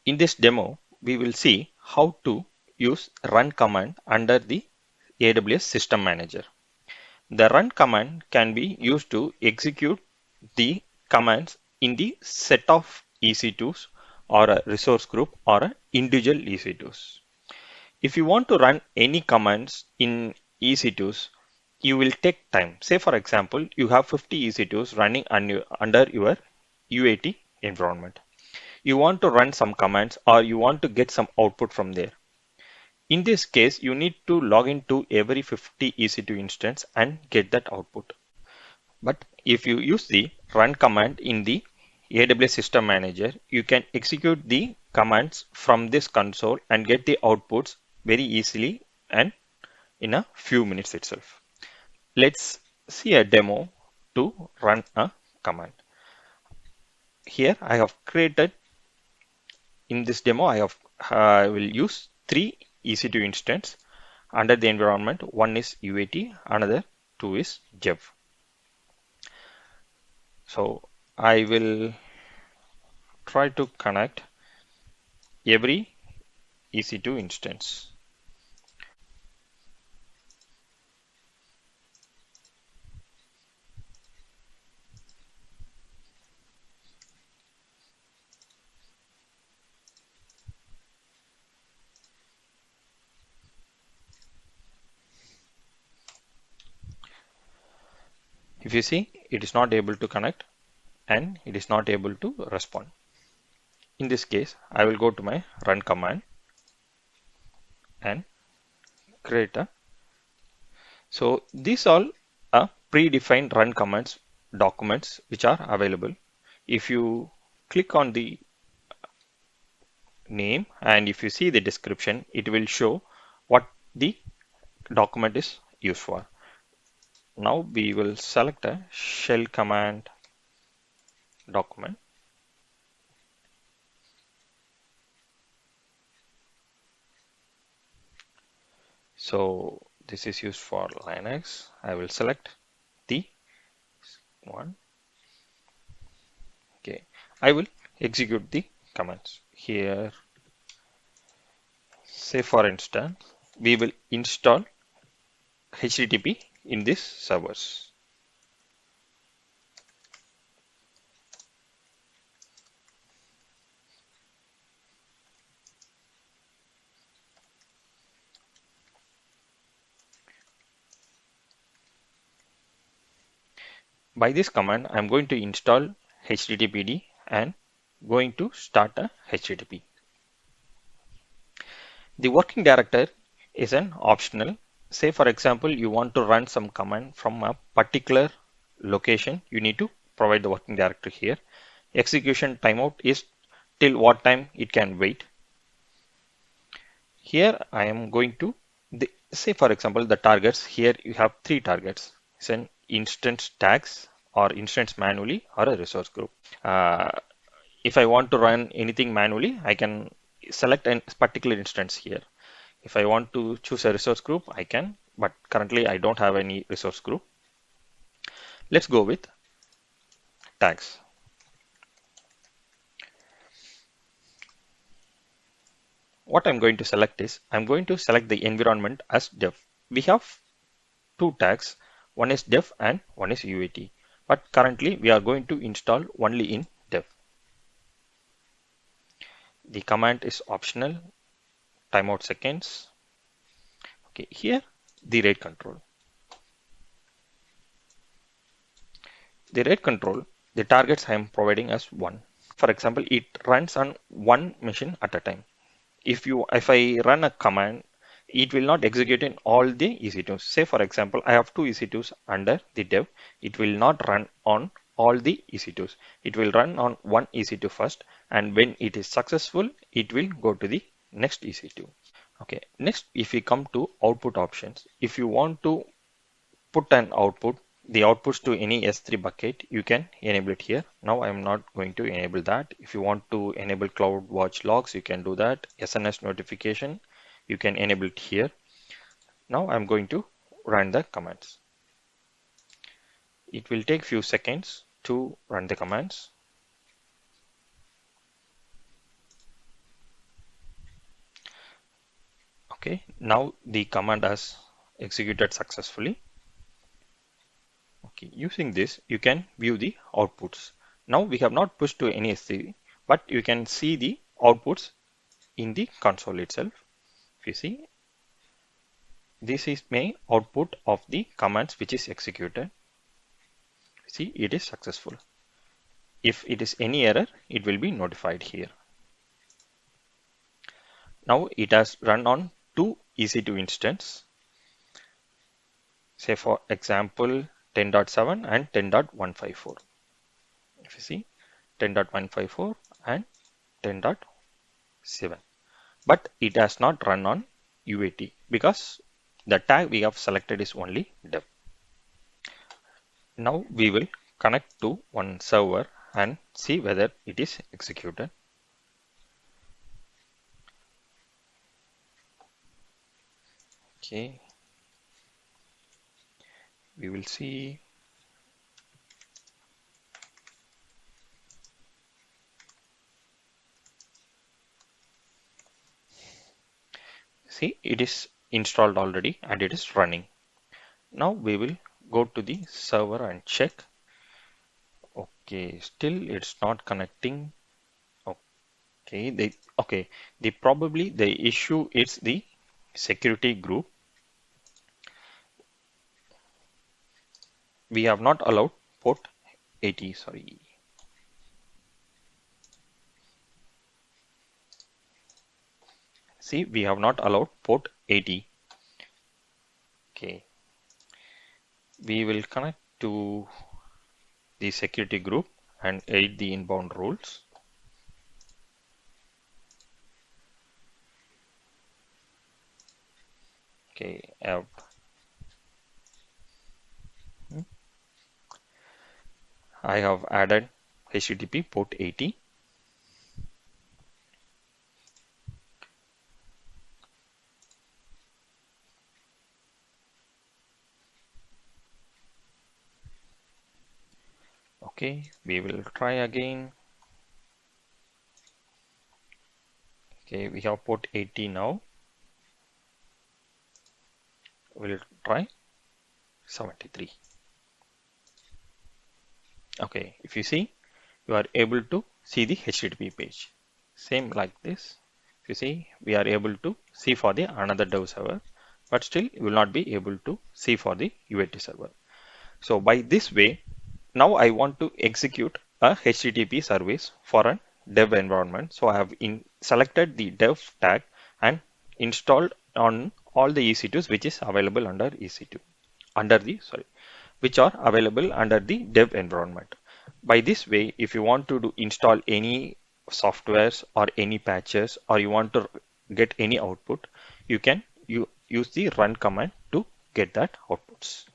In this demo, we will see how to use run command under the AWS System Manager. The run command can be used to execute the commands in the set of EC2s or a resource group or a individual EC2s. If you want to run any commands in EC2s, you will take time. Say for example, you have 50 EC2s running under your UAT environment. You want to run some commands or you want to get some output from there. In this case, you need to log into every 50 EC2 instance and get that output. But if you use the run command in the AWS System Manager, you can execute the commands from this console and get the outputs very easily and in a few minutes itself. Let's see a demo to run a command. Here I have created, in this demo, I will use 3 EC2 instance under the environment. One is UAT, another 2 is Jeff. So I will try to connect every EC2 instance. If you see, it is not able to connect and it is not able to respond. In this case, I will go to my run command and create a. So these all are predefined run commands documents which are available. If you click on the name and if you see the description, it will show what the document is used for. Now we will select a shell command document. So this is used for Linux. I will select the one. Okay, I will execute the commands here. Say for instance, we will install HTTP in this servers. By this command, I'm going to install HTTPD and going to start a HTTP. The working directory is an optional. Say for example, you want to run some command from a particular location, you need to provide the working directory here. Execution timeout is till what time it can wait. Here I am going to say for example the targets. Here you have 3 targets. It's an instance tags or instance manually or a resource group. If I want to run anything manually, I can select a particular instance here. If I want to choose a resource group, I can, but currently I don't have any resource group. Let's go with tags. What I'm going to select is, I'm going to select the environment as dev. We have 2 tags, one is dev and one is UAT, but currently we are going to install only in dev. The command is optional, timeout seconds. Okay, here the rate control. The rate control, the targets I am providing as 1. For example, it runs on one machine at a time. If I run a command, it will not execute in all the EC2s. Say for example, I have 2 EC2s under the dev. It will not run on all the EC2s. It will run on one EC2 first, and when it is successful, it will go to the next EC2. Okay, next if we come to output options, if you want to put an output, the outputs to any S3 bucket, you can enable it here. Now I'm not going to enable that. If you want to enable CloudWatch logs, you can do that. SNS notification, you can enable it here. Now I'm going to run the commands. It will take few seconds. To run the commands. Okay, now the command has executed successfully. Okay, using this, you can view the outputs. Now we have not pushed to any SCV, but you can see the outputs in the console itself. If you see, this is my output of the commands which is executed. See, it is successful. If it is any error, it will be notified here. Now it has run on two EC2 instance, say for example 10.7 and 10.154. If you see 10.154 and 10.7, but it has not run on UAT because the tag we have selected is only dev. Now we will connect to one server and see whether it is executed. Okay, we will see. See, it is installed already and it is running. Now we will go to the server and check. Okay, still it's not connecting. Okay, the probably the issue is the security group. We have not allowed port 80, sorry. See, we have not allowed port 80. Okay, we will connect to the security group and add the inbound rules. Okay, I have added HTTP port 80. Okay, we will try again. Okay, we have port 80 now. We'll try 73. Okay, if you see, you are able to see the HTTP page. Same like this. If you see, we are able to see for the another dev server, but still you will not be able to see for the UAT server. So by this way, now I want to execute a HTTP service for a dev environment. So I have selected the dev tag and installed on all the EC2s which is available under EC2, which are available under the dev environment. By this way, if you want to install any softwares or any patches, or you want to get any output, you can use the run command to get that outputs.